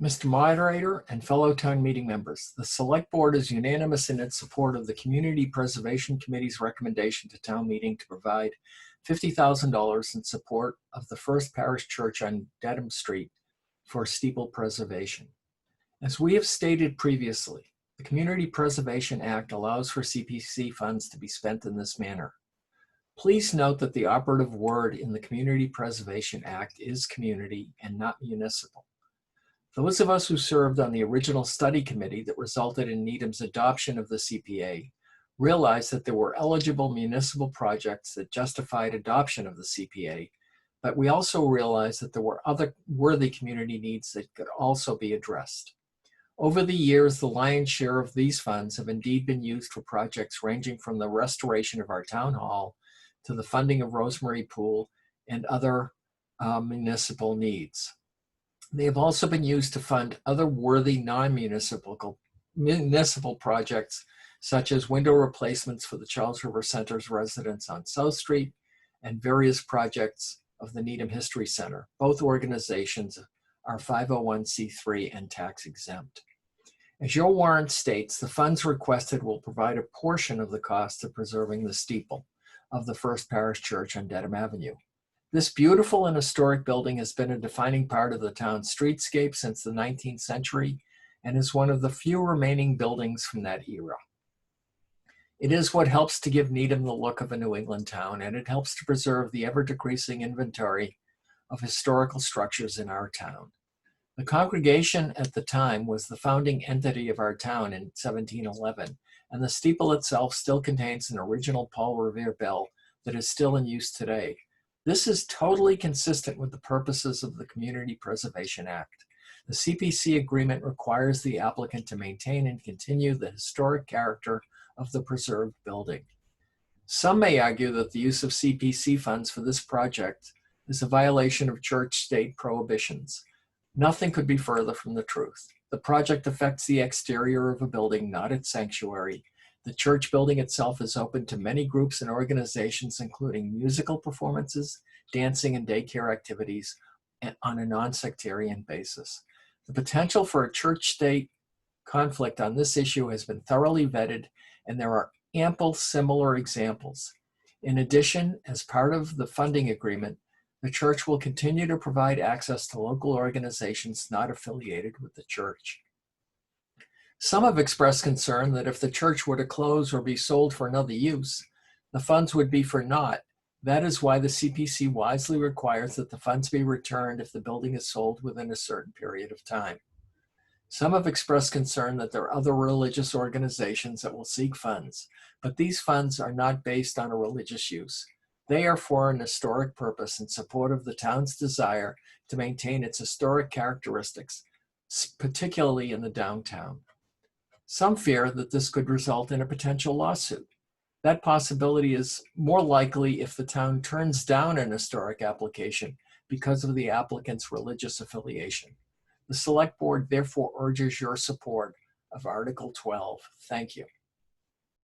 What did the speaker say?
Mr. Moderator and fellow town meeting members, the Select Board is unanimous in its support of the Community Preservation Committee's recommendation to town meeting to provide $50,000 in support of the First Parish Church on Dedham Street for steeple preservation. As we have stated previously, the Community Preservation Act allows for CPC funds to be spent in this manner. Please note that the operative word in the Community Preservation Act is community and not municipal. Those of us who served on the original study committee that resulted in Needham's adoption of the CPA realized that there were eligible municipal projects that justified adoption of the CPA, but we also realized that there were other worthy community needs that could also be addressed. Over the years, the lion's share of these funds have indeed been used for projects ranging from the restoration of our town hall to the funding of Rosemary Pool and other municipal needs. They have also been used to fund other worthy non-municipal projects, such as window replacements for the Charles River Center's residents on South Street and various projects of the Needham History Center. Both organizations are 501c3 and tax exempt. As your warrant states, the funds requested will provide a portion of the cost of preserving the steeple of the First Parish Church on Dedham Avenue. This beautiful and historic building has been a defining part of the town's streetscape since the 19th century and is one of the few remaining buildings from that era. It is what helps to give Needham the look of a New England town, and it helps to preserve the ever-decreasing inventory of historical structures in our town. The congregation at the time was the founding entity of our town in 1711, and the steeple itself still contains an original Paul Revere bell that is still in use today. This is totally consistent with the purposes of the Community Preservation Act. The CPC agreement requires the applicant to maintain and continue the historic character of the preserved building. Some may argue that the use of CPC funds for this project is a violation of church-state prohibitions. Nothing could be further from the truth. The project affects the exterior of a building, not its sanctuary. The church building itself is open to many groups and organizations, including musical performances, dancing, and daycare activities on a non-sectarian basis. The potential for a church-state conflict on this issue has been thoroughly vetted, and there are ample similar examples. In addition, as part of the funding agreement, the church will continue to provide access to local organizations not affiliated with the church. Some have expressed concern that if the church were to close or be sold for another use, the funds would be for naught. That is why the CPC wisely requires that the funds be returned if the building is sold within a certain period of time. Some have expressed concern that there are other religious organizations that will seek funds, but these funds are not based on a religious use. They are for an historic purpose in support of the town's desire to maintain its historic characteristics, particularly in the downtown. Some fear that this could result in a potential lawsuit. That possibility is more likely if the town turns down an historic application because of the applicant's religious affiliation. The Select Board therefore urges your support of Article 12. Thank you.